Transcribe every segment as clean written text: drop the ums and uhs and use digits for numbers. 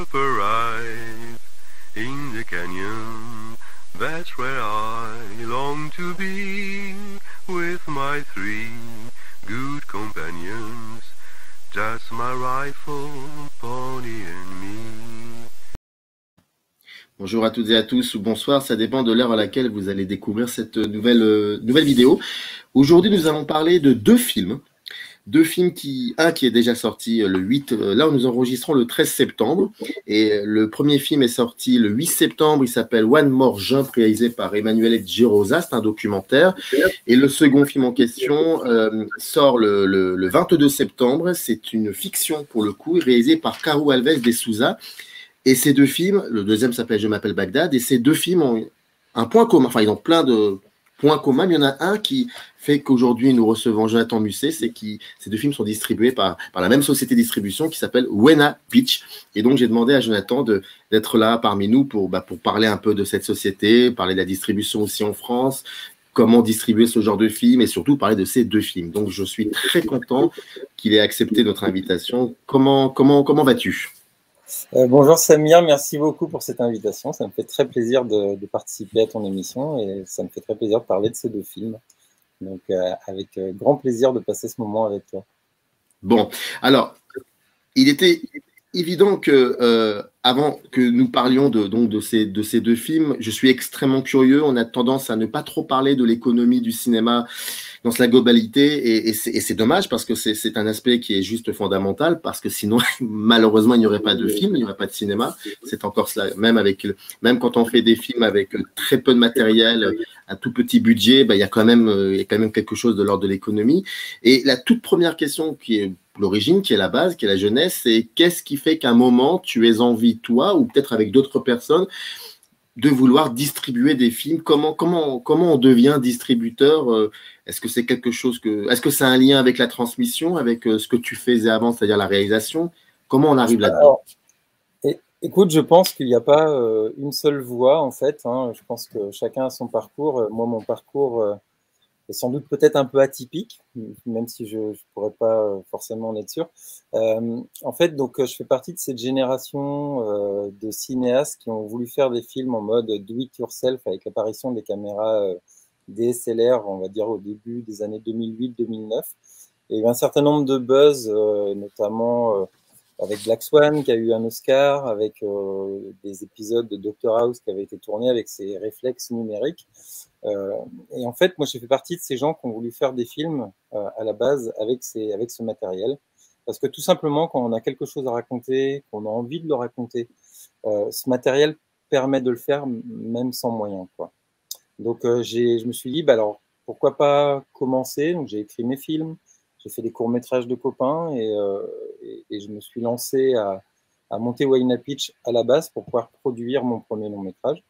up arise in the canyon. That's where I long to be with my three good companions. Just my rifle, pony and me. Bonjour à toutes et à tous, ou bonsoir, ça dépend de l'heure à laquelle vous allez découvrir cette nouvelle vidéo. Aujourd'hui, nous allons parler de deux films. Un qui est déjà sorti le 8, là nous enregistrons le 13 septembre, et le premier film est sorti le 8 septembre, il s'appelle One More Jump, réalisé par Emanuele Girosa, c'est un documentaire, et le second film en question sort le 22 septembre, c'est une fiction pour le coup, réalisé par Caro Alves de Souza. Et ces deux films, le deuxième s'appelle Je m'appelle Bagdad, et ces deux films ont un point commun, enfin ils ont plein de points communs, mais il y en a un qui fait qu'aujourd'hui nous recevons Jonathan Musset, c'est que ces deux films sont distribués par la même société de distribution qui s'appelle Wena Pitch. Et donc j'ai demandé à Jonathan d'être là parmi nous pour parler un peu de cette société, parler de la distribution aussi en France, comment distribuer ce genre de films et surtout parler de ces deux films. Donc je suis très content qu'il ait accepté notre invitation. Comment vas-tu ? Bonjour Samir, merci beaucoup pour cette invitation. Ça me fait très plaisir de participer à ton émission et ça me fait très plaisir de parler de ces deux films. Donc avec grand plaisir de passer ce moment avec toi. Bon, alors, il était évident que avant que nous parlions de ces deux films, je suis extrêmement curieux. On a tendance à ne pas trop parler de l'économie du cinéma dans sa globalité, et c'est dommage parce que c'est un aspect qui est juste fondamental, parce que sinon, malheureusement, il n'y aurait pas de film, il n'y aurait pas de cinéma. C'est encore cela, même quand on fait des films avec très peu de matériel, un tout petit budget, il y a quand même quelque chose de l'ordre de l'économie. Et la toute première question qui est l'origine, qui est la base, qui est la jeunesse, c'est qu'est-ce qui fait qu'à un moment, tu aies envie, toi, ou peut-être avec d'autres personnes, de vouloir distribuer des films. Comment on devient distributeur? Est-ce que c'est quelque chose est-ce que c'est un lien avec la transmission, avec ce que tu faisais avant, c'est-à-dire la réalisation? Comment on arrive là-dedans? Écoute, je pense qu'il n'y a pas une seule voie, en fait. Je pense que chacun a son parcours. Moi, mon parcours est sans doute peut-être un peu atypique, même si je ne pourrais pas forcément en être sûr. En fait, donc, je fais partie de cette génération de cinéastes qui ont voulu faire des films en mode do-it-yourself avec l'apparition des caméras DSLR, on va dire au début des années 2008-2009. Et il y a eu un certain nombre de buzz, notamment avec Black Swan qui a eu un Oscar, avec des épisodes de Dr House qui avaient été tournés avec ses réflexes numériques. Et en fait, moi, j'ai fait partie de ces gens qui ont voulu faire des films à la base avec ce matériel. Parce que tout simplement, quand on a quelque chose à raconter, qu'on a envie de le raconter, ce matériel permet de le faire même sans moyens, quoi. Donc, je me suis dit, alors, pourquoi pas commencer? Donc, j'ai écrit mes films, j'ai fait des courts-métrages de copains et je me suis lancé à monter Wena Pitch à la base pour pouvoir produire mon premier long-métrage.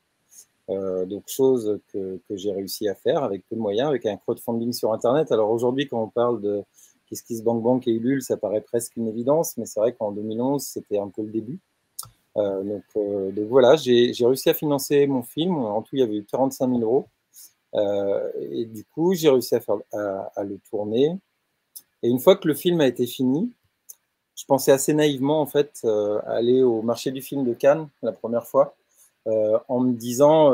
Donc, chose que j'ai réussi à faire avec peu de moyens, avec un crowdfunding sur Internet. Alors aujourd'hui, quand on parle de KissKissBankBank et Ulule, ça paraît presque une évidence, mais c'est vrai qu'en 2011, c'était un peu le début. Donc voilà, j'ai réussi à financer mon film. En tout, il y avait eu 45 000 euros. Et du coup, j'ai réussi à le tourner. Et une fois que le film a été fini, je pensais assez naïvement en fait aller au marché du film de Cannes la première fois. En me disant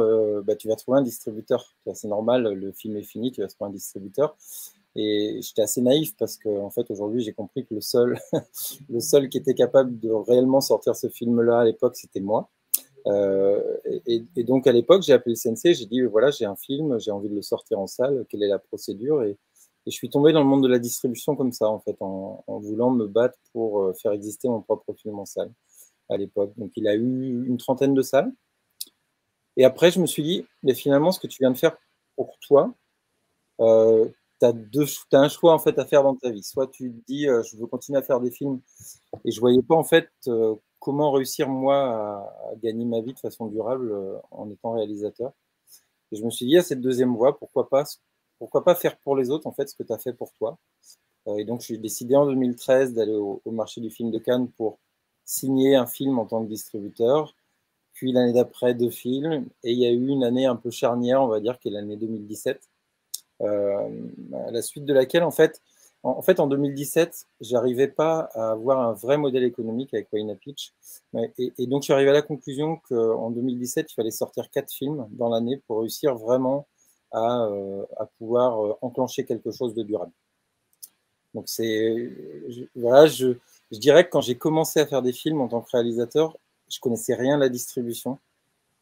tu vas trouver un distributeur, c'est normal, le film est fini, tu vas trouver un distributeur. Et j'étais assez naïf parce que en fait aujourd'hui j'ai compris que le seul qui était capable de réellement sortir ce film-là à l'époque, c'était moi. Et donc à l'époque j'ai appelé le CNC, j'ai dit voilà, j'ai un film, j'ai envie de le sortir en salle, quelle est la procédure? Et je suis tombé dans le monde de la distribution comme ça en fait, en voulant me battre pour faire exister mon propre film en salle à l'époque. Donc il a eu une trentaine de salles. Et après, je me suis dit, mais finalement, ce que tu viens de faire pour toi, tu as un choix en fait à faire dans ta vie. Soit tu te dis, je veux continuer à faire des films, et je voyais pas en fait comment réussir moi à gagner ma vie de façon durable en étant réalisateur. Et je me suis dit, à cette deuxième voie, pourquoi pas faire pour les autres en fait ce que tu as fait pour toi. Et donc, j'ai décidé en 2013 d'aller au marché du film de Cannes pour signer un film en tant que distributeur. Puis l'année d'après, 2 films, et il y a eu une année un peu charnière, on va dire, qui est l'année 2017, à la suite de laquelle, en fait, En fait, en 2017, j'arrivais pas à avoir un vrai modèle économique avec Wayna Pitch. Et donc, je suis arrivé à la conclusion qu'en 2017, il fallait sortir 4 films dans l'année pour réussir vraiment à pouvoir enclencher quelque chose de durable. Donc, voilà, je dirais que quand j'ai commencé à faire des films en tant que réalisateur, je connaissais rien à la distribution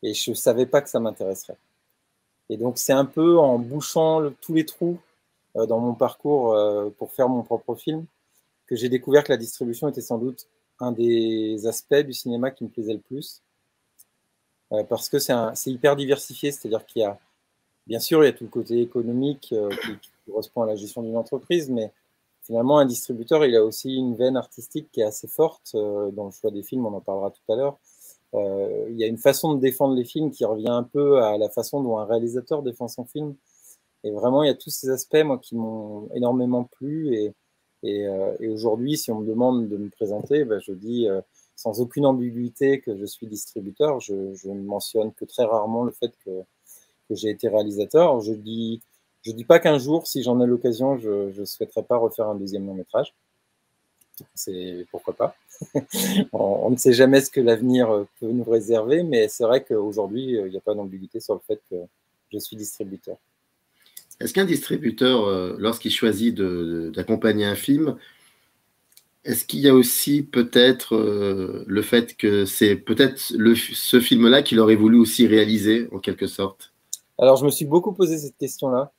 et je ne savais pas que ça m'intéresserait. Et donc, c'est un peu en bouchant tous les trous dans mon parcours pour faire mon propre film que j'ai découvert que la distribution était sans doute un des aspects du cinéma qui me plaisait le plus. Parce que c'est hyper diversifié, c'est-à-dire qu'il y a, bien sûr, il y a tout le côté économique qui correspond à la gestion d'une entreprise, mais finalement, un distributeur, il a aussi une veine artistique qui est assez forte dans le choix des films, on en parlera tout à l'heure. Il y a une façon de défendre les films qui revient un peu à la façon dont un réalisateur défend son film. Et vraiment, il y a tous ces aspects, moi, qui m'ont énormément plu. Et aujourd'hui, si on me demande de me présenter, ben, je dis sans aucune ambiguïté que je suis distributeur. Je ne mentionne que très rarement le fait que j'ai été réalisateur. Je dis pas qu'un jour, si j'en ai l'occasion, je ne souhaiterais pas refaire un deuxième long métrage. C'est pourquoi pas. On ne sait jamais ce que l'avenir peut nous réserver, mais c'est vrai qu'aujourd'hui, il n'y a pas d'ambiguïté sur le fait que je suis distributeur. Est-ce qu'un distributeur, lorsqu'il choisit d'accompagner un film, est-ce qu'il y a aussi peut-être le fait que c'est peut-être ce film-là qu'il aurait voulu aussi réaliser, en quelque sorte? Alors, je me suis beaucoup posé cette question-là.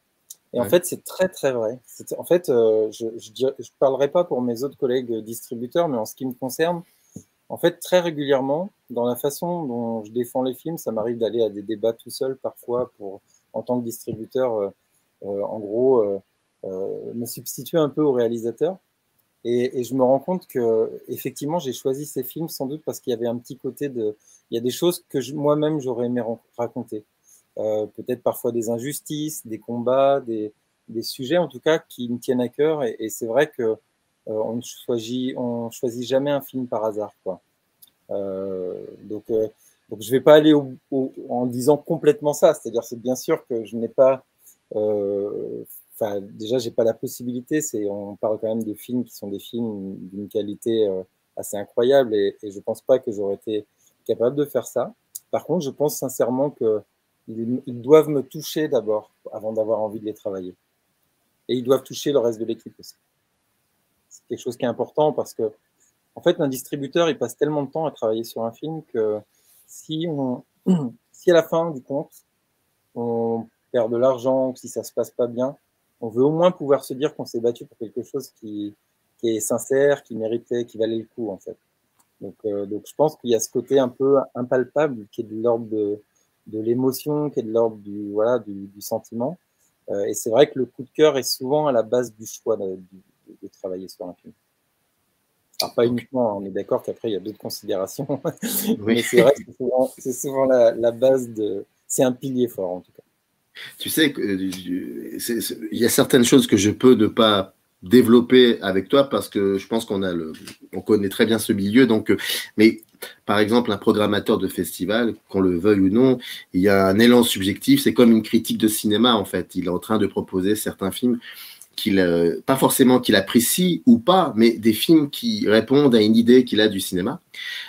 Et en fait, c'est très, très vrai. En fait, je ne parlerai pas pour mes autres collègues distributeurs, mais en ce qui me concerne, en fait, très régulièrement, dans la façon dont je défends les films, ça m'arrive d'aller à des débats tout seul parfois en tant que distributeur, en gros, me substituer un peu au réalisateur. Et je me rends compte que effectivement, j'ai choisi ces films sans doute parce qu'il y avait un petit côté il y a des choses que moi-même j'aurais aimé raconter. Peut-être parfois des injustices, des combats, des sujets en tout cas qui me tiennent à cœur. Et c'est vrai que on choisit jamais un film par hasard, quoi. Donc je vais pas aller en disant complètement ça. C'est-à-dire, c'est bien sûr que je n'ai pas déjà, j'ai pas la possibilité. On parle quand même de films qui sont des films d'une qualité assez incroyable, et je pense pas que j'aurais été capable de faire ça. Par contre, je pense sincèrement qu'ils doivent me toucher d'abord avant d'avoir envie de les travailler, et ils doivent toucher le reste de l'équipe aussi. C'est quelque chose qui est important parce que, en fait, un distributeur, il passe tellement de temps à travailler sur un film que si à la fin du compte, on perd de l'argent, ou si ça se passe pas bien, on veut au moins pouvoir se dire qu'on s'est battu pour quelque chose qui est sincère, qui méritait, qui valait le coup, en fait. Donc je pense qu'il y a ce côté un peu impalpable qui est de l'ordre de l'émotion, qui est de l'ordre du sentiment. Et c'est vrai que le coup de cœur est souvent à la base du choix de travailler sur un film. Alors, pas uniquement, on est d'accord qu'après, il y a d'autres considérations. Oui. Mais c'est vrai que c'est souvent la base c'est un pilier fort, en tout cas. Tu sais, il y a certaines choses que je peux ne pas développer avec toi parce que je pense qu'on connaît très bien ce milieu. Donc, mais par exemple, un programmateur de festival, qu'on le veuille ou non, il y a un élan subjectif. C'est comme une critique de cinéma, en fait. Il est en train de proposer certains films pas forcément qu'il apprécie ou pas, mais des films qui répondent à une idée qu'il a du cinéma.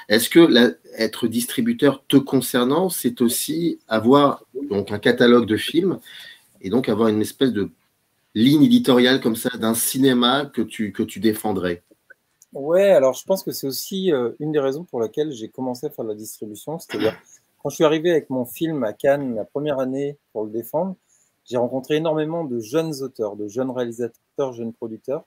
Est-ce que être distributeur te concernant, c'est aussi avoir donc un catalogue de films et donc avoir une espèce de ligne éditoriale comme ça d'un cinéma que tu défendrais? Ouais, alors je pense que c'est aussi une des raisons pour laquelle j'ai commencé à faire de la distribution. C'est-à-dire, quand je suis arrivé avec mon film à Cannes la première année pour le défendre, j'ai rencontré énormément de jeunes auteurs, de jeunes réalisateurs, jeunes producteurs.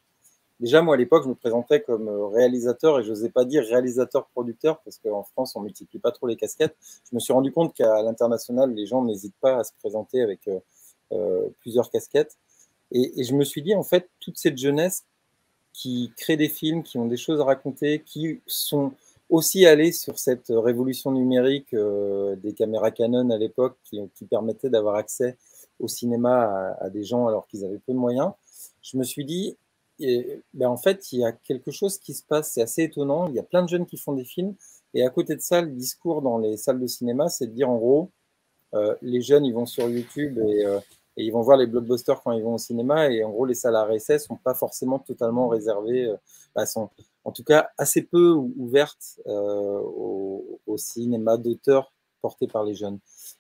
Déjà, moi, à l'époque, je me présentais comme réalisateur et je n'osais pas dire réalisateur-producteur parce qu'en France, on ne multiplie pas trop les casquettes. Je me suis rendu compte qu'à l'international, les gens n'hésitent pas à se présenter avec plusieurs casquettes. Et je me suis dit, en fait, toute cette jeunesse qui crée des films, qui ont des choses à raconter, qui sont aussi allés sur cette révolution numérique des caméras Canon à l'époque qui permettaient d'avoir accès au cinéma à des gens alors qu'ils avaient peu de moyens, je me suis dit, en fait, il y a quelque chose qui se passe, c'est assez étonnant, il y a plein de jeunes qui font des films, et à côté de ça, le discours dans les salles de cinéma, c'est de dire en gros, les jeunes, ils vont sur YouTube et ils vont voir les blockbusters quand ils vont au cinéma, et en gros, les salles à réessai ne sont pas forcément totalement réservées, sont en tout cas assez peu ouvertes au cinéma d'auteur porté par les jeunes.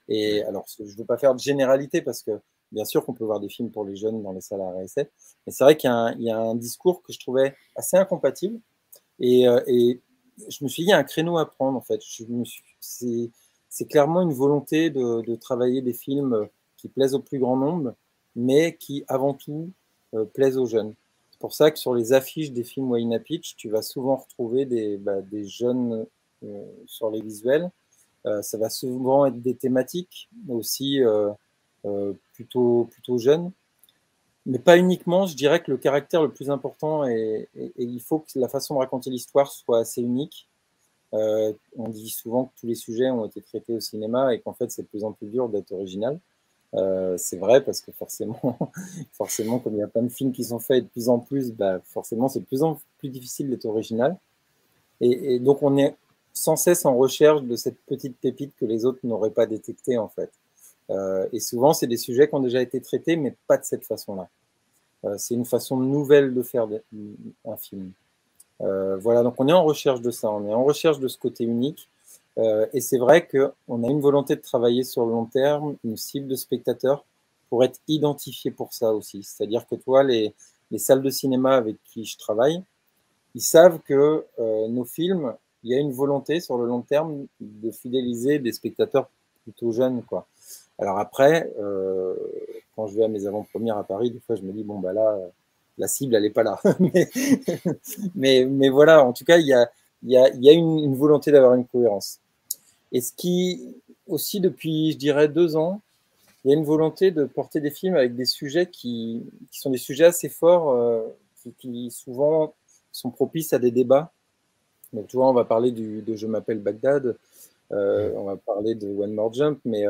Et alors, je ne veux pas faire de généralité, parce que bien sûr qu'on peut voir des films pour les jeunes dans les salles à réessai, mais c'est vrai qu'il y a un discours que je trouvais assez incompatible, et je me suis dit, il y a un créneau à prendre, en fait. C'est clairement une volonté de travailler des films qui plaisent au plus grand nombre, mais qui, avant tout, plaisent aux jeunes. C'est pour ça que sur les affiches des films Wayna Pitch, tu vas souvent retrouver des jeunes sur les visuels. Ça va souvent être des thématiques aussi plutôt jeunes. Mais pas uniquement, je dirais que le caractère le plus important, et il faut que la façon de raconter l'histoire soit assez unique. On dit souvent que tous les sujets ont été traités au cinéma et qu'en fait c'est de plus en plus dur d'être original. C'est vrai, parce que forcément, comme il y a plein de films qui sont faits, et de plus en plus, forcément c'est de plus en plus difficile d'être original. Et donc on est sans cesse en recherche de cette petite pépite que les autres n'auraient pas détectée, en fait. Et souvent c'est des sujets qui ont déjà été traités, mais pas de cette façon-là. C'est une façon nouvelle de faire un film. Voilà, donc on est en recherche de ça, on est en recherche de ce côté unique. Et c'est vrai qu'on a une volonté de travailler sur le long terme, une cible de spectateurs, pour être identifié pour ça aussi. C'est-à-dire que toi, les salles de cinéma avec qui je travaille, ils savent que nos films, il y a une volonté sur le long terme de fidéliser des spectateurs plutôt jeunes, quoi. Alors après, quand je vais à mes avant-premières à Paris, des fois je me dis, bon, là, la cible, elle n'est pas là. mais voilà, en tout cas, il y a une volonté d'avoir une cohérence. Et ce qui, aussi depuis, je dirais, 2 ans, il y a une volonté de porter des films avec des sujets qui sont des sujets assez forts, qui souvent sont propices à des débats. Donc, tu vois, on va parler de Je m'appelle Bagdad, on va parler de One More Jump, mais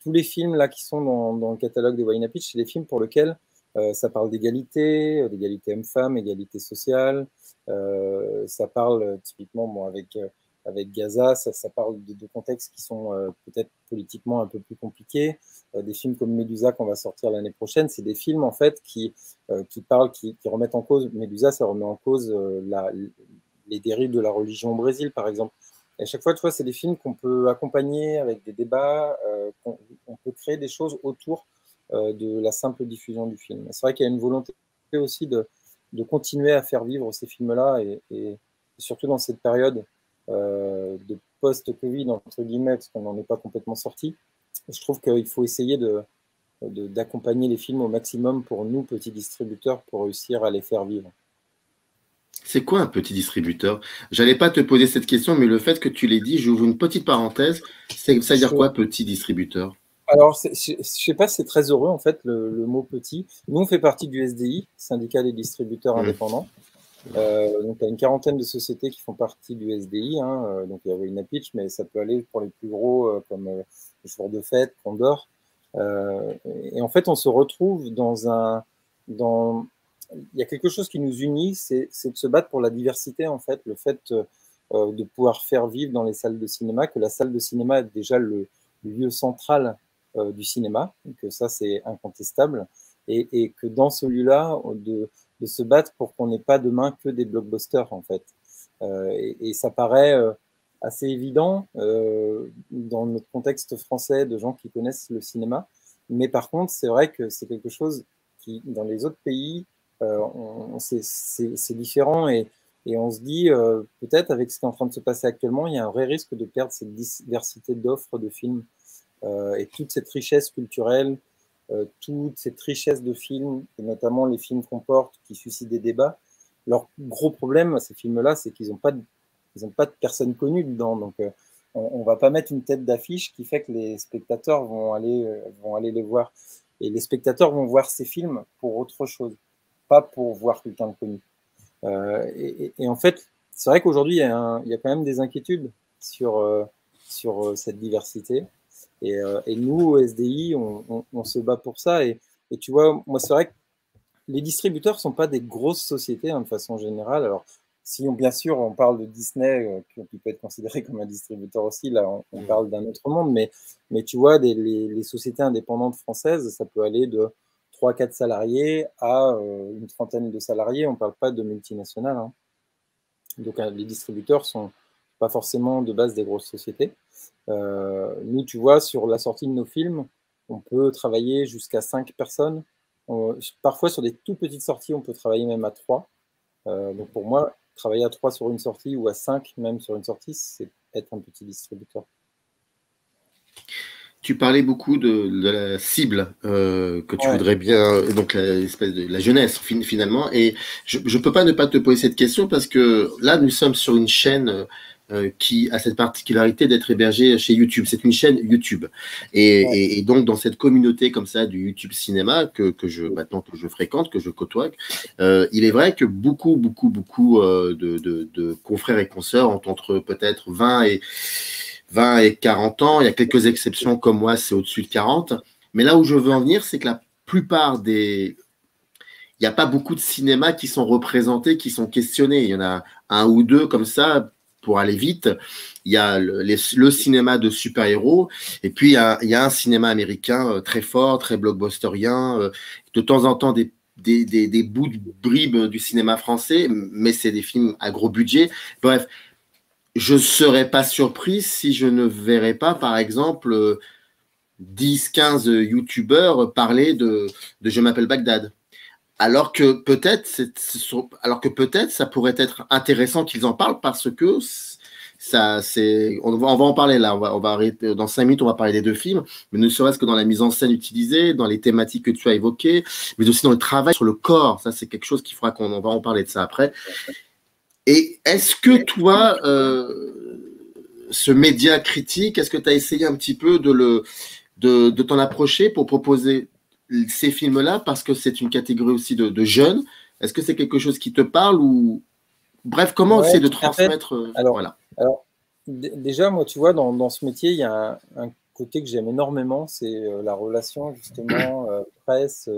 tous les films là qui sont dans le catalogue de Wayna Pitch, c'est des films pour lesquels ça parle d'égalité homme-femme, égalité sociale. Ça parle typiquement, avec Gaza, ça parle de contextes qui sont peut-être politiquement un peu plus compliqués. Des films comme Médusa qu'on va sortir l'année prochaine, c'est des films en fait qui parlent, qui remettent en cause. Médusa, ça remet en cause les dérives de la religion au Brésil, par exemple. Et à chaque fois, tu vois, c'est des films qu'on peut accompagner avec des débats, on peut créer des choses autour de la simple diffusion du film. C'est vrai qu'il y a une volonté aussi de continuer à faire vivre ces films-là, et surtout dans cette période de post-Covid, entre guillemets, parce qu'on n'en est pas complètement sorti. Je trouve qu'il faut essayer d'accompagner les films au maximum pour nous, petits distributeurs, pour réussir à les faire vivre. C'est quoi un petit distributeur? J'allais pas te poser cette question, mais le fait que tu l'aies dit, j'ouvre une petite parenthèse. Ça veut dire quoi, petit distributeur? Alors, je ne sais pas si c'est très heureux, en fait, le mot petit. Nous, on fait partie du SDI, Syndicat des distributeurs indépendants. Donc, il y a une quarantaine de sociétés qui font partie du SDI. Donc, il y a Wayna Pitch, mais ça peut aller pour les plus gros, comme Jour de Fête, Condor. Et en fait, on se retrouve il y a quelque chose qui nous unit, c'est de se battre pour la diversité, en fait. Le fait de pouvoir faire vivre dans les salles de cinéma, que la salle de cinéma est déjà le lieu central du cinéma, donc ça c'est incontestable, et que dans ce lieu-là, de se battre pour qu'on n'ait pas demain que des blockbusters, en fait. Et ça paraît assez évident dans notre contexte français de gens qui connaissent le cinéma, mais par contre c'est vrai que c'est quelque chose qui, dans les autres pays, c'est différent, et on se dit peut-être avec ce qui est en train de se passer actuellement, il y a un vrai risque de perdre cette diversité d'offres de films. Et toute cette richesse culturelle, toute cette richesse de films, et notamment les films qu'on porte, qui suscitent des débats. Leur gros problème, ces films-là, c'est qu'ils n'ont pas de personnes connues dedans. Donc, on ne va pas mettre une tête d'affiche qui fait que les spectateurs vont aller les voir. Et les spectateurs vont voir ces films pour autre chose, pas pour voir quelqu'un de connu. Et en fait, c'est vrai qu'aujourd'hui, il y a quand même des inquiétudes sur cette diversité. Et nous, au SDI, on se bat pour ça. Et tu vois, moi, c'est vrai que les distributeurs ne sont pas des grosses sociétés, de façon générale. Alors, bien sûr, on parle de Disney, qui peut être considéré comme un distributeur aussi, là, on parle d'un autre monde, mais tu vois, les sociétés indépendantes françaises, ça peut aller de 3-4 salariés à une trentaine de salariés, on ne parle pas de multinationales, hein. Donc, les distributeurs sont pas forcément de base des grosses sociétés. Nous, tu vois, sur la sortie de nos films, on peut travailler jusqu'à 5 personnes. Parfois, sur des tout petites sorties, on peut travailler même à 3. Donc, pour moi, travailler à 3 sur une sortie ou à 5 même sur une sortie, c'est être un petit distributeur. Tu parlais beaucoup de la cible que tu voudrais bien, donc l'espèce de la jeunesse finalement. Et je peux pas ne pas te poser cette question parce que là, nous sommes sur une chaîne qui a cette particularité d'être hébergée chez YouTube. C'est une chaîne YouTube. Et donc, dans cette communauté comme ça du YouTube cinéma maintenant que je fréquente, que je côtoie, il est vrai que beaucoup de confrères et consoeurs ont entre peut-être 20 et 40 ans. Il y a quelques exceptions comme moi, c'est au-dessus de 40. Mais là où je veux en venir, c'est que la plupart il n'y a pas beaucoup de cinémas qui sont représentés, qui sont questionnés. Il y en a un ou deux comme ça, pour aller vite. Il y a le cinéma de super-héros, et puis il y a un cinéma américain très fort, très blockbusterien, de temps en temps des bouts de bribes du cinéma français, mais c'est des films à gros budget. Bref, je ne serais pas surpris si je ne verrais pas, par exemple, 10-15 youtubeurs parler de Je m'appelle Bagdad. Alors que peut-être ça pourrait être intéressant qu'ils en parlent parce que on va en parler là. On va arrêter dans 5 minutes, on va parler des deux films, mais ne serait-ce que dans la mise en scène utilisée, dans les thématiques que tu as évoquées, mais aussi dans le travail sur le corps. Ça, c'est quelque chose qu'il faudra qu'on va en parler de ça après. Et est-ce que toi, ce média critique, est-ce que tu as essayé un petit peu de t'en approcher pour proposer ces films-là parce que c'est une catégorie aussi de jeunes? Est-ce que c'est quelque chose qui te parle ou bref, comment essayer de transmettre alors, déjà, moi, tu vois, dans ce métier, il y a un côté que j'aime énormément, c'est la relation justement presse.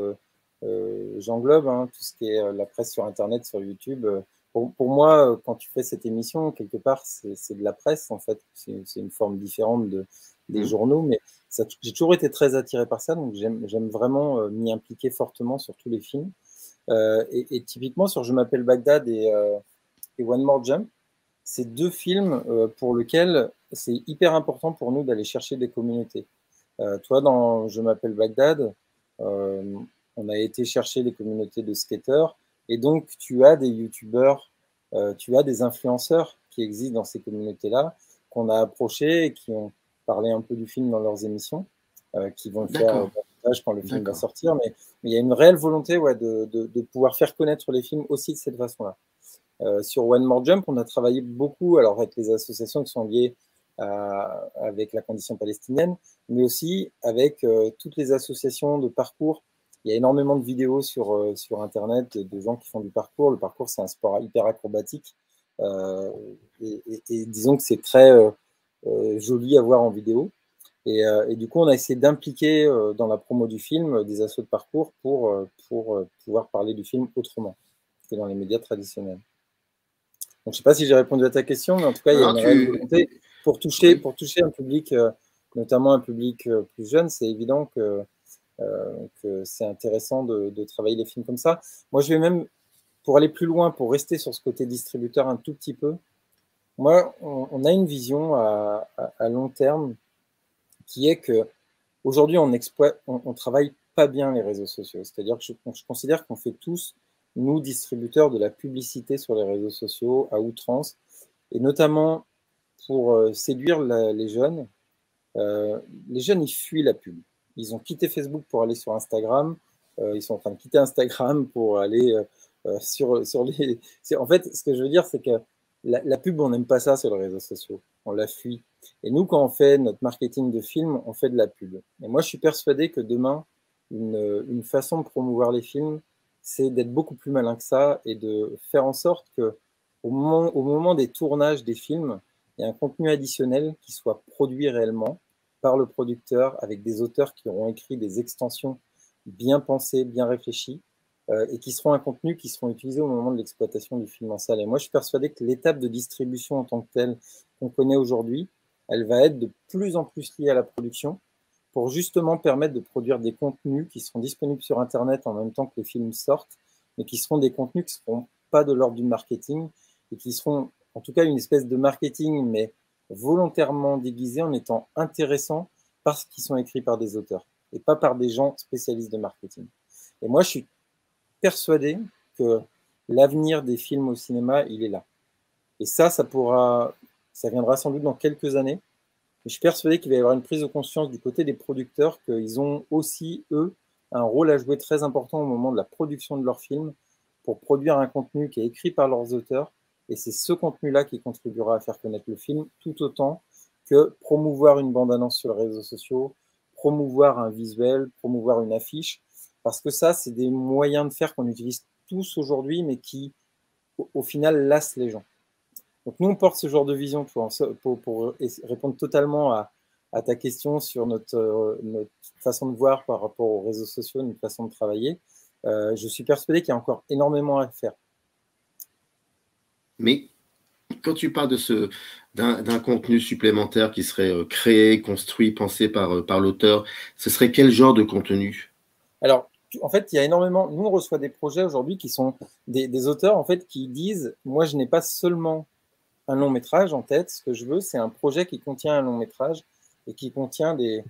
J'englobe tout ce qui est la presse sur Internet, sur YouTube. Pour moi, quand tu fais cette émission, quelque part, c'est de la presse, en fait. C'est une forme différente des journaux, mais j'ai toujours été très attiré par ça, donc j'aime vraiment m'y impliquer fortement sur tous les films. Et typiquement, sur Je m'appelle Bagdad et One More Jump, c'est deux films pour lesquels c'est hyper important pour nous d'aller chercher des communautés. Toi, dans Je m'appelle Bagdad, on a été chercher les communautés de skateurs, et donc tu as des youtubeurs, tu as des influenceurs qui existent dans ces communautés-là, qu'on a approchés et qui ont parlé un peu du film dans leurs émissions, qui vont le faire davantage quand le film va sortir, mais il y a une réelle volonté de pouvoir faire connaître les films aussi de cette façon-là. Sur One More Jump, on a travaillé beaucoup alors avec les associations qui sont liées avec la condition palestinienne, mais aussi avec toutes les associations de parcours. Il y a énormément de vidéos sur Internet de gens qui font du parcours. Le parcours, c'est un sport hyper acrobatique. Et disons que c'est très joli à voir en vidéo. Et du coup, on a essayé d'impliquer dans la promo du film des assos de parcours pour pouvoir parler du film autrement que dans les médias traditionnels. Donc, je ne sais pas si j'ai répondu à ta question, mais en tout cas, il y a une réelle volonté pour toucher un public, notamment un public plus jeune. C'est évident que c'est intéressant de travailler les films comme ça. Moi, je vais même, pour aller plus loin, pour rester sur ce côté distributeur un tout petit peu, moi, on a une vision à long terme qui est qu'aujourd'hui, on travaille pas bien les réseaux sociaux. C'est-à-dire que je considère qu'on fait tous, nous, distributeurs, de la publicité sur les réseaux sociaux à outrance, et notamment pour séduire les jeunes. Les jeunes, ils fuient la pub. Ils ont quitté Facebook pour aller sur Instagram. Ils sont en train de quitter Instagram pour aller sur les... En fait, ce que je veux dire, c'est que la pub, on n'aime pas ça sur les réseaux sociaux. On la fuit. Et nous, quand on fait notre marketing de film, on fait de la pub. Et moi, je suis persuadé que demain, une façon de promouvoir les films, c'est d'être beaucoup plus malin que ça et de faire en sorte qu'au moment des tournages des films, il y a un contenu additionnel qui soit produit réellement par le producteur avec des auteurs qui auront écrit des extensions bien pensées, bien réfléchies, et qui seront un contenu qui seront utilisés au moment de l'exploitation du film en salle. Et moi, je suis persuadé que l'étape de distribution en tant que telle qu'on connaît aujourd'hui, elle va être de plus en plus liée à la production pour justement permettre de produire des contenus qui seront disponibles sur Internet en même temps que les films sortent, mais qui seront des contenus qui ne seront pas de l'ordre du marketing et qui seront en tout cas une espèce de marketing, mais volontairement déguisé en étant intéressants parce qu'ils sont écrits par des auteurs et pas par des gens spécialistes de marketing. Et moi, je suis persuadé que l'avenir des films au cinéma, il est là. Et ça viendra sans doute dans quelques années. Mais je suis persuadé qu'il va y avoir une prise de conscience du côté des producteurs qu'ils ont aussi, eux, un rôle à jouer très important au moment de la production de leurs films pour produire un contenu qui est écrit par leurs auteurs. Et c'est ce contenu-là qui contribuera à faire connaître le film tout autant que promouvoir une bande-annonce sur les réseaux sociaux, promouvoir un visuel, promouvoir une affiche. Parce que ça, c'est des moyens de faire qu'on utilise tous aujourd'hui, mais qui, au final, lassent les gens. Donc nous, on porte ce genre de vision pour répondre totalement à ta question sur notre façon de voir par rapport aux réseaux sociaux, notre façon de travailler. Je suis persuadé qu'il y a encore énormément à faire. Mais quand tu parles d'un contenu supplémentaire qui serait créé, construit, pensé par l'auteur, ce serait quel genre de contenu? Alors, en fait, il y a énormément… Nous, on reçoit des projets aujourd'hui qui sont des auteurs en fait, qui disent « Moi, je n'ai pas seulement un long métrage en tête. Ce que je veux, c'est un projet qui contient un long métrage et qui contient des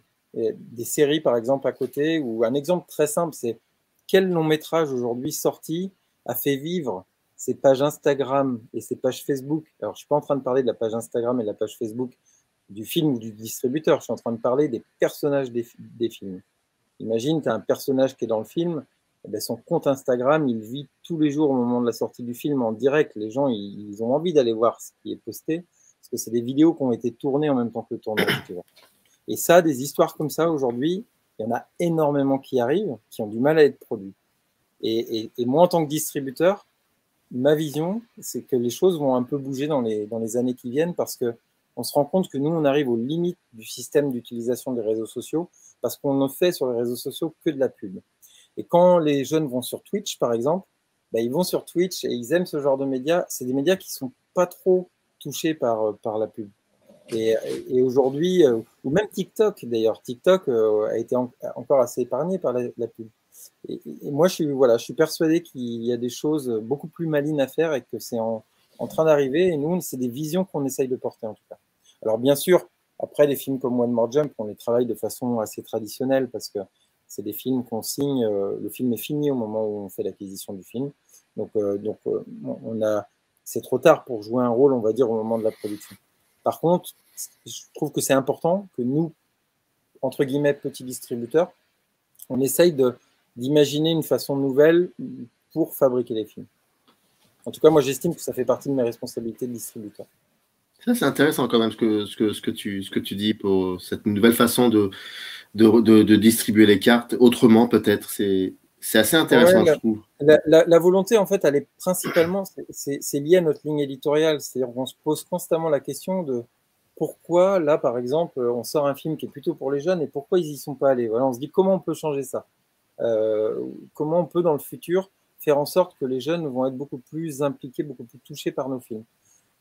séries, par exemple, à côté. » Ou un exemple très simple, c'est quel long métrage aujourd'hui sorti a fait vivre ses pages Instagram et ses pages Facebook. Alors, je ne suis pas en train de parler de la page Instagram et de la page Facebook du film ou du distributeur. Je suis en train de parler des personnages des films. Imagine, tu as un personnage qui est dans le film, eh bien, son compte Instagram, il vit tous les jours au moment de la sortie du film en direct. Les gens, ils ont envie d'aller voir ce qui est posté, parce que c'est des vidéos qui ont été tournées en même temps que le tournage. Tu vois. Et ça, des histoires comme ça, aujourd'hui, il y en a énormément qui arrivent, qui ont du mal à être produits. Et moi, en tant que distributeur, ma vision, c'est que les choses vont un peu bouger dans les années qui viennent, parce qu'on se rend compte que nous, on arrive aux limites du système d'utilisation des réseaux sociaux, parce qu'on ne fait sur les réseaux sociaux que de la pub. Et quand les jeunes vont sur Twitch, par exemple, ben, ils vont sur Twitch et ils aiment ce genre de médias. C'est des médias qui ne sont pas trop touchés par la pub. Et aujourd'hui, ou même TikTok d'ailleurs, TikTok a été encore assez épargné par la pub. Et moi, je suis persuadé qu'il y a des choses beaucoup plus malines à faire et que c'est en train d'arriver. Et nous, c'est des visions qu'on essaye de porter en tout cas. Alors bien sûr, après, des films comme One More Jump, on les travaille de façon assez traditionnelle parce que c'est des films qu'on signe. Le film est fini au moment où on fait l'acquisition du film. Donc c'est trop tard pour jouer un rôle, on va dire, au moment de la production. Par contre, je trouve que c'est important que nous, entre guillemets, petits distributeurs, on essaye d'imaginer une façon nouvelle pour fabriquer les films. En tout cas, moi, j'estime que ça fait partie de mes responsabilités de distributeur. Ça, c'est intéressant quand même ce que tu dis pour cette nouvelle façon de distribuer les cartes autrement, peut-être. C'est assez intéressant, ouais, je trouve. La volonté, en fait, elle est principalement, c'est lié à notre ligne éditoriale. C'est-à-dire qu'on se pose constamment la question de pourquoi, là, par exemple, on sort un film qui est plutôt pour les jeunes et pourquoi ils n'y sont pas allés. Voilà, on se dit comment on peut changer ça. Comment on peut, dans le futur, faire en sorte que les jeunes vont être beaucoup plus impliqués, beaucoup plus touchés par nos films.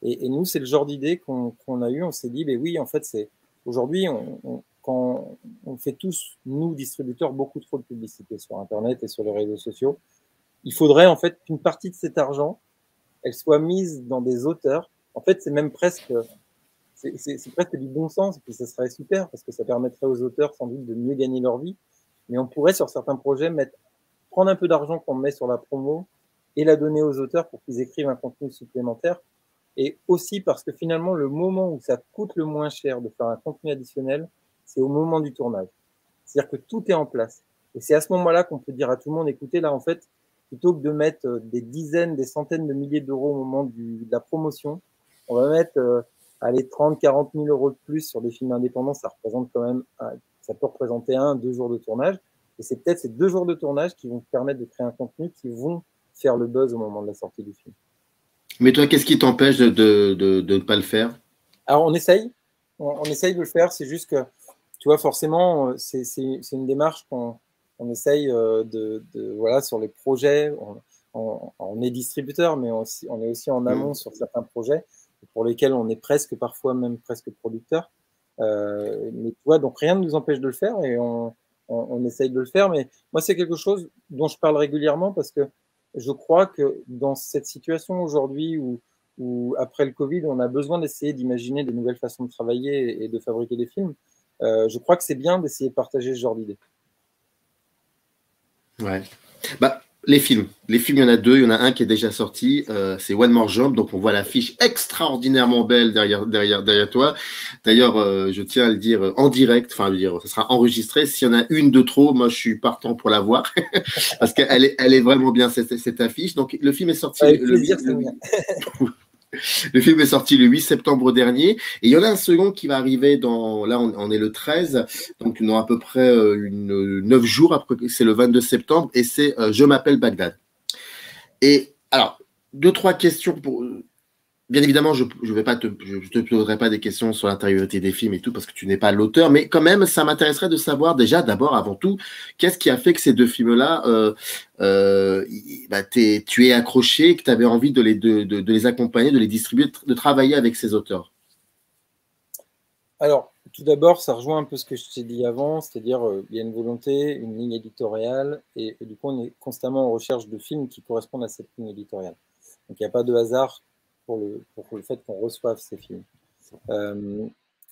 Et nous, c'est le genre d'idée qu'on a eu. On s'est dit, ben oui, en fait, aujourd'hui, quand on fait tous, nous, distributeurs, beaucoup trop de publicité sur Internet et sur les réseaux sociaux, il faudrait, en fait, qu'une partie de cet argent, elle soit mise dans des auteurs. En fait, c'est même presque du bon sens. Et puis, ça serait super parce que ça permettrait aux auteurs, sans doute, de mieux gagner leur vie. Mais on pourrait, sur certains projets, prendre un peu d'argent qu'on met sur la promo et la donner aux auteurs pour qu'ils écrivent un contenu supplémentaire. Et aussi parce que finalement, le moment où ça coûte le moins cher de faire un contenu additionnel, c'est au moment du tournage. C'est-à-dire que tout est en place. Et c'est à ce moment-là qu'on peut dire à tout le monde, écoutez, là, en fait, plutôt que de mettre des dizaines, des centaines de milliers d'euros au moment de la promotion, on va mettre 30, 40 000 euros de plus sur des films indépendants. Ça représente quand même, ça peut représenter 1-2 jours de tournage. Et c'est peut-être ces 2 jours de tournage qui vont permettre de créer un contenu qui vont faire le buzz au moment de la sortie du film. Mais toi, qu'est-ce qui t'empêche de ne pas le faire? Alors, on essaye de le faire. C'est juste que, tu vois, forcément, c'est une démarche qu'on on essaye voilà, sur les projets, on est distributeur, mais on est aussi en amont sur certains projets pour lesquels on est presque, parfois même presque producteur. Mais tu vois, donc rien ne nous empêche de le faire et on essaye de le faire. Mais moi, c'est quelque chose dont je parle régulièrement parce que je crois que dans cette situation aujourd'hui où après le Covid, on a besoin d'essayer d'imaginer des nouvelles façons de travailler et de fabriquer des films, je crois que c'est bien d'essayer de partager ce genre d'idées. Ouais. Bah, les films, il y en a deux. Il y en a un qui est déjà sorti, c'est One More Jump. Donc on voit l'affiche extraordinairement belle derrière toi. D'ailleurs, je tiens à le dire en direct, enfin, ça sera enregistré. S'il y en a une de trop, moi je suis partant pour la voir parce qu'elle est vraiment bien cette affiche. Donc le film est sorti le film est sorti le 8 septembre dernier. Et il y en a un second qui va arriver là, on est le 13, donc dans à peu près 9 jours après, c'est le 22 septembre, et c'est Je m'appelle Bagdad. Et alors, 2-3 questions pour. Bien évidemment, je te poserai pas des questions sur l'intériorité des films et tout, parce que tu n'es pas l'auteur, mais quand même, ça m'intéresserait de savoir déjà, d'abord, avant tout, qu'est-ce qui a fait que ces deux films-là, tu es accroché, que tu avais envie de les accompagner, de les distribuer, de travailler avec ces auteurs? Alors, tout d'abord, ça rejoint un peu ce que je t'ai dit avant, c'est-à-dire il y a une volonté, une ligne éditoriale, et du coup, on est constamment en recherche de films qui correspondent à cette ligne éditoriale. Donc, il n'y a pas de hasard pour le fait qu'on reçoive ces films.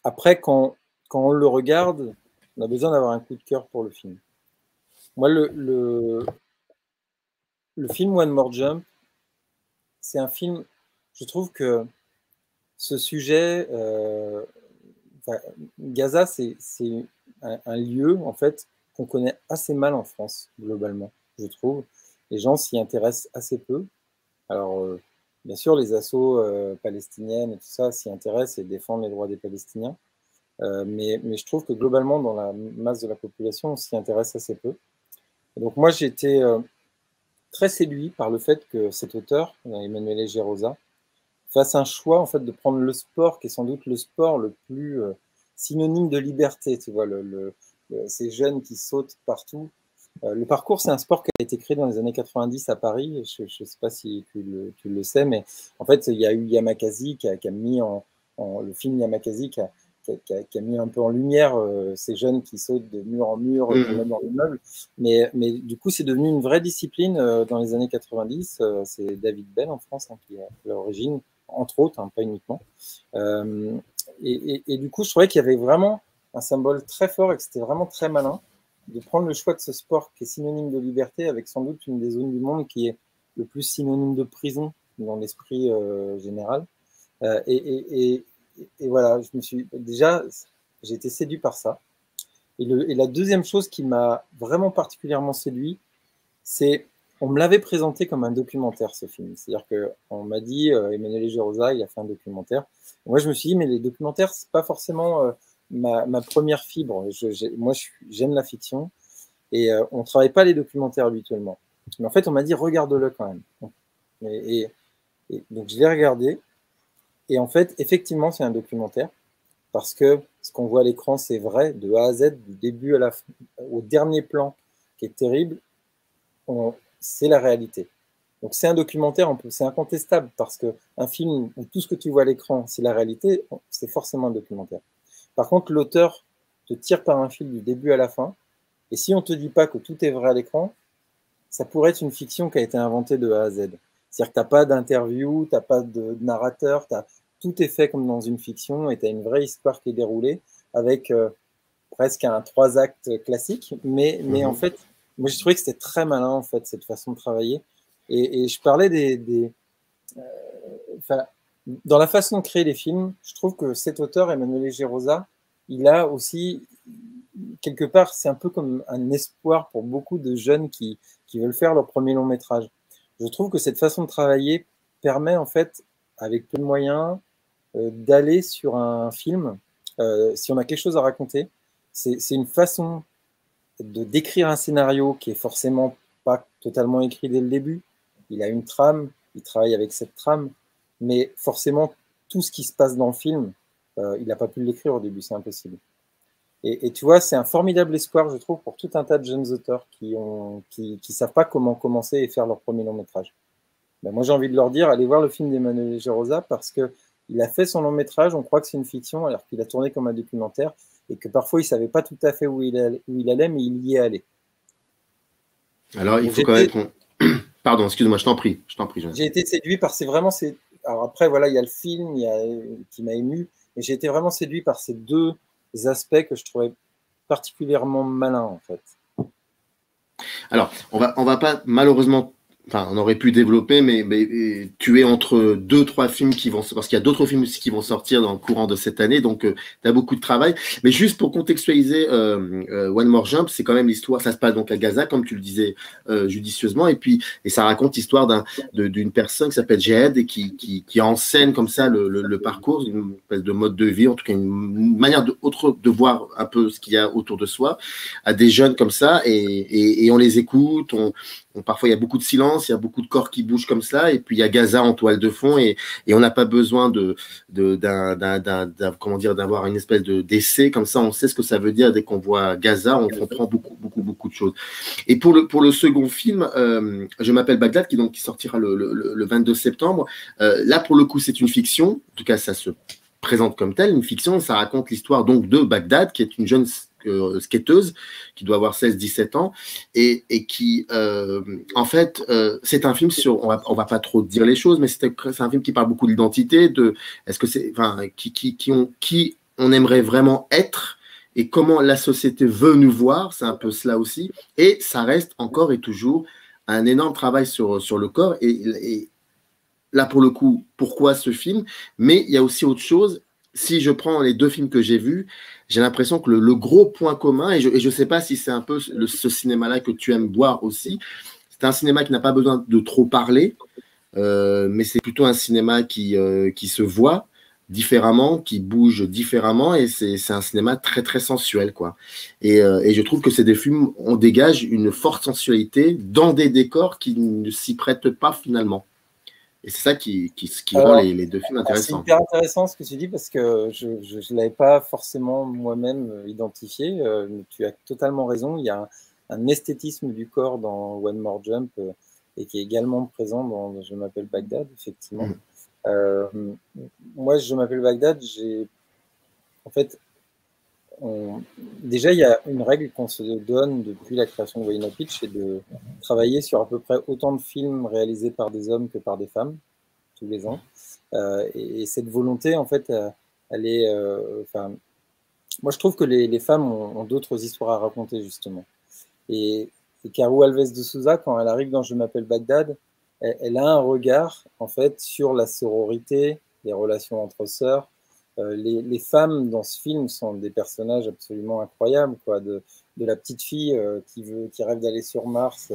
Après, quand on le regarde, on a besoin d'avoir un coup de cœur pour le film. Moi, le film One More Jump, c'est un film, je trouve que ce sujet, Gaza, c'est un lieu, en fait, qu'on connaît assez mal en France, globalement, je trouve. Les gens s'y intéressent assez peu. Alors, bien sûr, les assos palestiniennes et tout ça s'y intéressent et défendent les droits des Palestiniens. Mais je trouve que globalement, dans la masse de la population, on s'y intéresse assez peu. Et donc moi, j'ai été très séduit par le fait que cet auteur, Emanuele Gerosa, fasse un choix en fait, de prendre le sport, qui est sans doute le sport le plus synonyme de liberté. Tu vois, ces jeunes qui sautent partout. Le parcours, c'est un sport qui a été créé dans les années 90 à Paris. Je ne sais pas si tu le sais, mais en fait, il y a eu Yamakasi qui a mis le film Yamakasi qui a mis un peu en lumière ces jeunes qui sautent de mur en mur, même dans l'immeuble. Mais du coup, c'est devenu une vraie discipline dans les années 90. C'est David Bell en France qui est à l'origine, entre autres, pas uniquement. Et du coup, je trouvais qu'il y avait vraiment un symbole très fort et que c'était vraiment très malin de prendre le choix de ce sport qui est synonyme de liberté avec sans doute une des zones du monde qui est le plus synonyme de prison dans l'esprit général. Et voilà, j'ai été séduit par ça. Et la deuxième chose qui m'a vraiment particulièrement séduit, c'est on me l'avait présenté comme un documentaire, ce film. C'est-à-dire qu'on m'a dit, Emanuele Gerosa, il a fait un documentaire. Et moi, je me suis dit, mais les documentaires, c'est pas forcément ma première fibre. Moi, j'aime la fiction et on ne travaille pas les documentaires habituellement. Mais en fait, on m'a dit, regarde-le quand même. Et donc, je l'ai regardé. Et en fait, effectivement, c'est un documentaire parce que ce qu'on voit à l'écran, c'est vrai, de A à Z, du début à la fin, au dernier plan, qui est terrible, c'est la réalité. Donc c'est un documentaire, c'est incontestable parce qu'un film où tout ce que tu vois à l'écran, c'est la réalité, c'est forcément un documentaire. Par contre, l'auteur te tire par un fil du début à la fin, et si on ne te dit pas que tout est vrai à l'écran, ça pourrait être une fiction qui a été inventée de A à Z. C'est-à-dire que tu n'as pas d'interview, tu n'as pas de narrateur, tout est fait comme dans une fiction, et tu as une vraie histoire qui est déroulée avec presque un 3 actes classique, mais en fait, moi, j'ai trouvé que c'était très malin, en fait, cette façon de travailler. Et je parlais dans la façon de créer les films, je trouve que cet auteur, Emanuele Gerosa, il a aussi, quelque part, c'est un peu comme un espoir pour beaucoup de jeunes qui veulent faire leur premier long métrage. Je trouve que cette façon de travailler permet, en fait, avec peu de moyens, d'aller sur un film, si on a quelque chose à raconter. C'est une façon de décrire un scénario qui est forcément pas totalement écrit dès le début. Il a une trame, il travaille avec cette trame, mais forcément, tout ce qui se passe dans le film, il n'a pas pu l'écrire au début, c'est impossible. Et tu vois, c'est un formidable espoir, je trouve, pour tout un tas de jeunes auteurs qui savent pas comment commencer et faire leur premier long métrage. Ben, moi, j'ai envie de leur dire, allez voir le film d'Emmanuel Gérosa parce que il a fait son long métrage, on croit que c'est une fiction, alors qu'il a tourné comme un documentaire, et que parfois, il savait pas tout à fait où il allait, mais il y est allé. Alors, il faut quand même qu'on... Pardon, excuse-moi, je t'en prie. J'ai été séduit par Alors après, voilà, il y a le film qui m'a ému, mais j'ai été vraiment séduit par ces deux aspects que je trouvais particulièrement malins, en fait. Alors, on va pas malheureusement, enfin, on aurait pu développer, mais tu es entre 2-3 films qui vont, parce qu'il y a d'autres films aussi qui vont sortir dans le courant de cette année, donc tu as beaucoup de travail. Mais juste pour contextualiser One More Jump, c'est quand même l'histoire, ça se passe donc à Gaza, comme tu le disais judicieusement, et ça raconte l'histoire d'une personne qui s'appelle Jihad et qui enseigne comme ça le parcours, une espèce de mode de vie, en tout cas une manière de voir un peu ce qu'il y a autour de soi, à des jeunes comme ça, et on les écoute, parfois il y a beaucoup de silence, il y a beaucoup de corps qui bougent comme ça, et puis il y a Gaza en toile de fond, et on n'a pas besoin d'avoir une espèce d'essai comme ça. On sait ce que ça veut dire dès qu'on voit Gaza, on comprend beaucoup de choses. Et pour le second film, Je m'appelle Bagdad, qui sortira le 22 septembre. Là pour le coup c'est une fiction, en tout cas ça se présente comme telle, une fiction. Ça raconte l'histoire donc de Bagdad, qui est une jeune skateuse qui doit avoir 16-17 ans et qui en fait c'est un film sur, on va pas trop dire les choses, mais c'est un film qui parle beaucoup d'identité, de est-ce que c'est, enfin, qui on aimerait vraiment être et comment la société veut nous voir, c'est un peu cela aussi, et ça reste encore et toujours un énorme travail sur le corps, et là pour le coup, pourquoi ce film? Mais il y a aussi autre chose. Si je prends les deux films que j'ai vus, j'ai l'impression que le gros point commun, et je ne sais pas si c'est un peu ce cinéma-là que tu aimes voir aussi, c'est un cinéma qui n'a pas besoin de trop parler, mais c'est plutôt un cinéma qui se voit différemment, qui bouge différemment, et c'est un cinéma très très sensuel, quoi. Et je trouve que ces deux films, on dégage une forte sensualité dans des décors qui ne s'y prêtent pas finalement. Et c'est ça qui rend les deux films intéressants. C'est hyper intéressant ce que tu dis, parce que je ne l'avais pas forcément moi-même identifié. Tu as totalement raison. Il y a un esthétisme du corps dans One More Jump et qui est également présent dans Je m'appelle Bagdad, effectivement. Moi, Je m'appelle Bagdad, en fait, déjà, il y a une règle qu'on se donne depuis la création de Wayna Pitch, c'est de travailler sur à peu près autant de films réalisés par des hommes que par des femmes, tous les ans. Et cette volonté, en fait, elle est... moi, je trouve que les femmes ont d'autres histoires à raconter, justement. Et Caro Alves de Souza, quand elle arrive dans Je m'appelle Bagdad, elle a un regard, en fait, sur la sororité, les relations entre sœurs. Les femmes dans ce film sont des personnages absolument incroyables, quoi, de la petite fille qui rêve d'aller sur Mars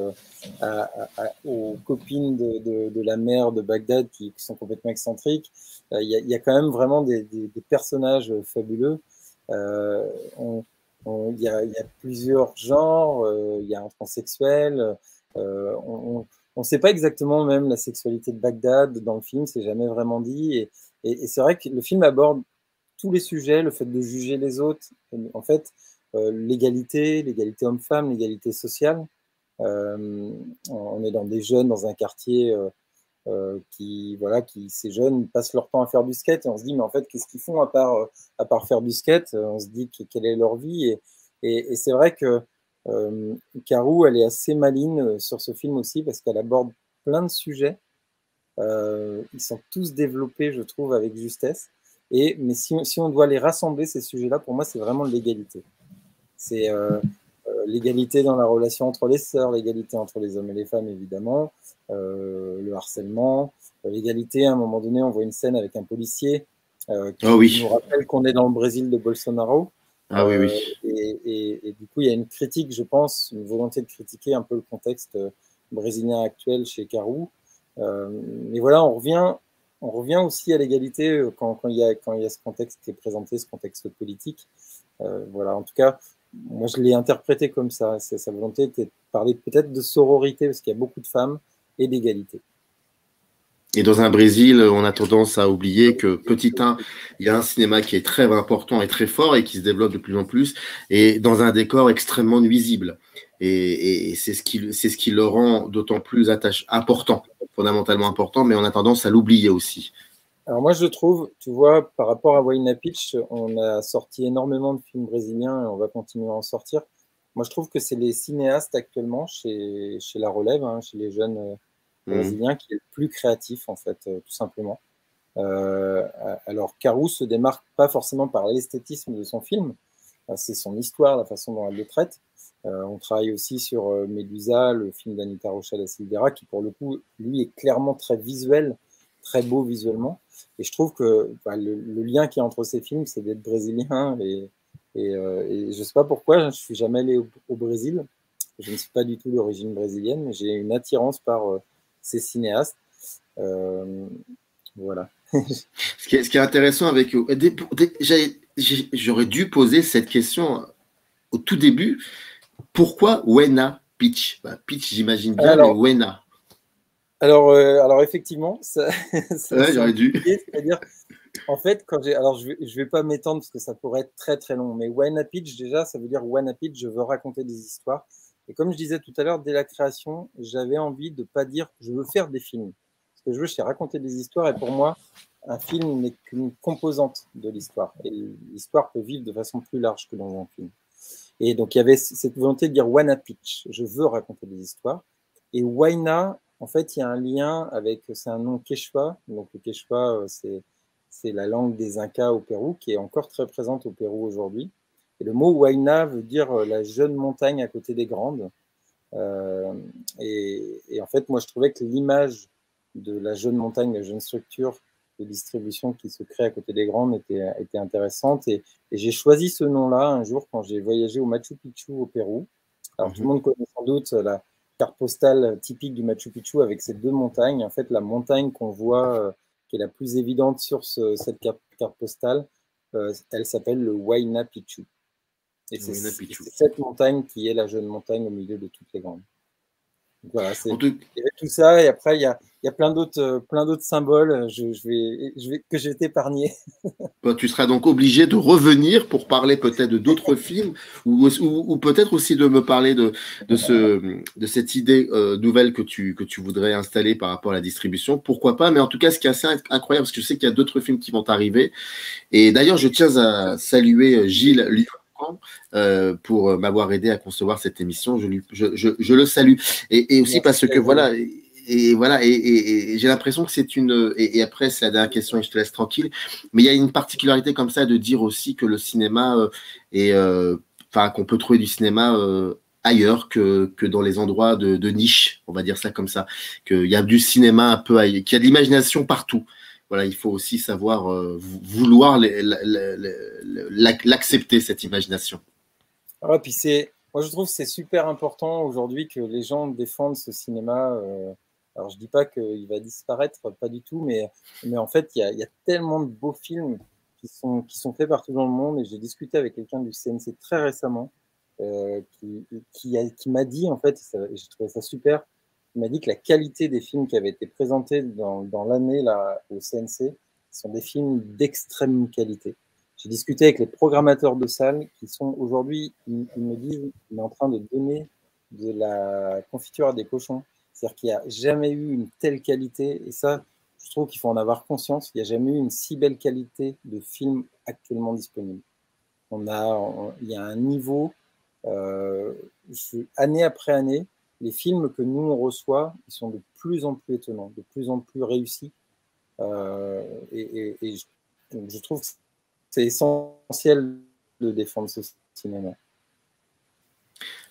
aux copines de la mère de Bagdad qui sont complètement excentriques. Il y a quand même vraiment des personnages fabuleux. Il y a plusieurs genres, il y a un transsexuel. On ne sait pas exactement même la sexualité de Bagdad dans le film, c'est jamais vraiment dit. Et c'est vrai que le film aborde tous les sujets, le fait de juger les autres, en fait, l'égalité homme-femme, l'égalité sociale. On est dans des jeunes dans un quartier ces jeunes passent leur temps à faire du skate, et on se dit mais en fait qu'est-ce qu'ils font à part faire du skate? On se dit quelle est leur vie, et c'est vrai que Caro, elle est assez maligne sur ce film aussi, parce qu'elle aborde plein de sujets. Ils sont tous développés, je trouve, avec justesse. Mais si on doit les rassembler, ces sujets-là, pour moi, c'est vraiment l'égalité. C'est l'égalité dans la relation entre les sœurs, l'égalité entre les hommes et les femmes, évidemment, le harcèlement, l'égalité. À un moment donné, on voit une scène avec un policier qui nous rappelle qu'on est dans le Brésil de Bolsonaro. Ah oui. Et du coup, il y a une critique, je pense, une volonté de critiquer un peu le contexte brésilien actuel chez Caro. Mais voilà, on revient aussi à l'égalité quand il y a ce contexte qui est présenté, ce contexte politique. Voilà, en tout cas, moi je l'ai interprété comme ça. Sa volonté était de parler peut-être de sororité, parce qu'il y a beaucoup de femmes, et d'égalité. Et dans un Brésil, on a tendance à oublier que, petit 1, il y a un cinéma qui est très important et très fort et qui se développe de plus en plus, et dans un décor extrêmement nuisible. Et c'est ce qui le rend d'autant plus important, fondamentalement important, mais on a tendance à l'oublier aussi. Alors moi, je trouve, tu vois, par rapport à Huayna Pitch, on a sorti énormément de films brésiliens et on va continuer à en sortir. Moi, je trouve que c'est les cinéastes actuellement, chez la relève, hein, chez les jeunes brésiliens, qui est le plus créatif, en fait, tout simplement. Alors, Caro se démarque pas forcément par l'esthétisme de son film, c'est son histoire, la façon dont elle le traite. On travaille aussi sur Medusa, le film d'Anita Rocha da Silveira, qui pour le coup, lui, est clairement très visuel, très beau visuellement. Et je trouve que le lien qu'il y a entre ces films, c'est d'être brésilien. Et je ne sais pas pourquoi, je ne suis jamais allé au Brésil. Je ne suis pas du tout d'origine brésilienne, mais j'ai une attirance par ces cinéastes. Voilà. Ce qui est intéressant avec... J'aurais dû poser cette question au tout début. Pourquoi Huayna Pitch? Pitch, j'imagine bien, mais Huayna. Alors effectivement, ça ouais, j'aurais dû. C'est-à-dire, en fait, alors je vais pas m'étendre parce que ça pourrait être très très long, mais Huayna Pitch, déjà, ça veut dire Huayna Pitch, je veux raconter des histoires. Et comme je disais tout à l'heure, dès la création, j'avais envie de pas dire je veux faire des films. Ce que je veux, c'est raconter des histoires. Et pour moi, un film n'est qu'une composante de l'histoire. Et l'histoire peut vivre de façon plus large que dans un film. Et donc, il y avait cette volonté de dire Huayna Pitch, je veux raconter des histoires. Et Huayna, en fait, il y a un lien avec, c'est un nom quechua. Donc, le quechua, c'est la langue des Incas au Pérou, qui est encore très présente au Pérou aujourd'hui. Et le mot Huayna veut dire la jeune montagne à côté des grandes. Et en fait, moi, je trouvais que l'image de la jeune montagne, la jeune structure de distribution qui se crée à côté des grandes était intéressante. Et j'ai choisi ce nom-là un jour quand j'ai voyagé au Machu Picchu au Pérou. Alors, tout le monde connaît sans doute la carte postale typique du Machu Picchu avec ces deux montagnes. En fait, la montagne qu'on voit, qui est la plus évidente sur cette carte postale, elle s'appelle le Huayna Picchu. Et c'est cette montagne qui est la jeune montagne au milieu de toutes les grandes. Donc voilà, il y avait tout ça, et après il y a plein d'autres symboles que je vais t'épargner. Tu seras donc obligé de revenir pour parler peut-être d'autres films ou peut-être aussi de me parler de cette idée nouvelle que tu voudrais installer par rapport à la distribution. Pourquoi pas? Mais en tout cas, ce qui est assez incroyable, parce que je sais qu'il y a d'autres films qui vont arriver. Et d'ailleurs, je tiens à saluer Gilles pour m'avoir aidé à concevoir cette émission. Je le salue. Et aussi parce que voilà. Et voilà, et j'ai l'impression que c'est et après c'est la dernière question et je te laisse tranquille, mais il y a une particularité comme ça de dire aussi que le cinéma qu'on peut trouver du cinéma ailleurs que dans les endroits de niche, on va dire ça comme ça, qu'il y a du cinéma un peu ailleurs, qu'il y a de l'imagination partout. Voilà, il faut aussi savoir vouloir l'accepter, cette imagination. Ah, puis moi je trouve que c'est super important aujourd'hui que les gens défendent ce cinéma. Alors, je ne dis pas qu'il va disparaître, pas du tout, mais en fait, il y a tellement de beaux films qui sont faits partout dans le monde. Et j'ai discuté avec quelqu'un du CNC très récemment qui m'a dit, en fait, j'ai trouvé ça super, il m'a dit que la qualité des films qui avaient été présentés dans l'année là, au CNC sont des films d'extrême qualité. J'ai discuté avec les programmateurs de salles qui sont aujourd'hui, ils me disent, on est en train de donner de la confiture à des cochons. C'est-à-dire qu'il n'y a jamais eu une telle qualité, et ça, je trouve qu'il faut en avoir conscience, il n'y a jamais eu une si belle qualité de film actuellement disponible. Il y a un niveau, année après année, les films que nous on reçoit, ils sont de plus en plus étonnants, de plus en plus réussis, je trouve que c'est essentiel de défendre ce cinéma.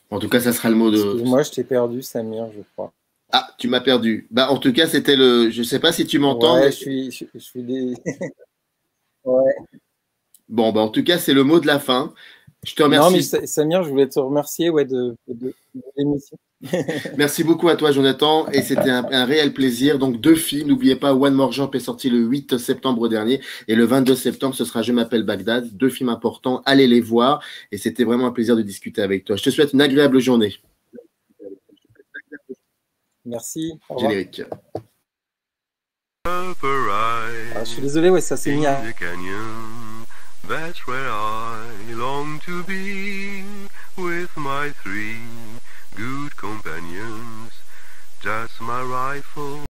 En tout cas, ça sera le mot de... Excuse-moi, je t'ai perdu, Samir, je crois. Ah, tu m'as perdu. En tout cas, c'était le... Je ne sais pas si tu m'entends. Ouais, mais... je suis des... ouais. Bon, en tout cas, c'est le mot de la fin. Je te remercie. Non, mais Samir, je voulais te remercier de l'émission. Merci beaucoup à toi, Jonathan. Et c'était un réel plaisir. Donc, 2 films. N'oubliez pas, One More Jump est sorti le 8 septembre dernier. Et le 22 septembre, ce sera Je m'appelle Bagdad. 2 films importants. Allez les voir. Et c'était vraiment un plaisir de discuter avec toi. Je te souhaite une agréable journée. Merci. Générique. Ah, je suis désolé, ouais, ça s'est mis à... in the canyon, that's where I long to be, with my 3 good companions, just my rifle.